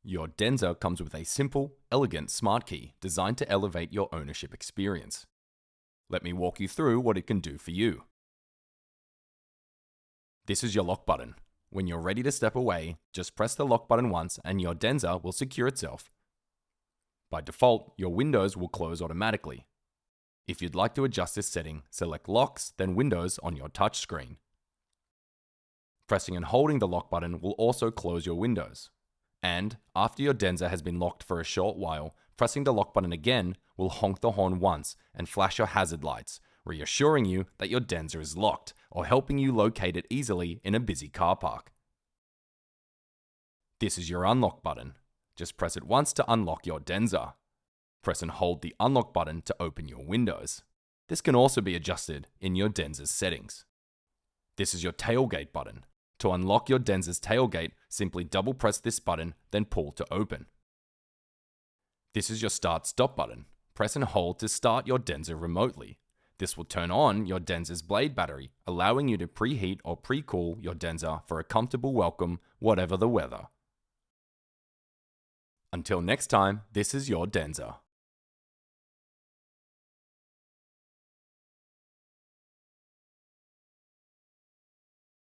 Your DENZA comes with a simple, elegant smart key designed to elevate your ownership experience. Let me walk you through what it can do for you. This is your lock button. When you're ready to step away, just press the lock button once and your DENZA will secure itself. By default, your windows will close automatically. If you'd like to adjust this setting, select Locks, then Windows on your touch screen. Pressing and holding the lock button will also close your windows. And after your DENZA has been locked for a short while, pressing the lock button again will honk the horn once and flash your hazard lights, reassuring you that your DENZA is locked or helping you locate it easily in a busy car park. This is your unlock button. Just press it once to unlock your DENZA. Press and hold the unlock button to open your windows. This can also be adjusted in your DENZA's settings. This is your tailgate button. To unlock your DENZA's tailgate, simply double press this button, then pull to open. This is your start-stop button. Press and hold to start your DENZA remotely. This will turn on your DENZA's blade battery, allowing you to preheat or pre-cool your DENZA for a comfortable welcome, whatever the weather. Until next time, this is your DENZA.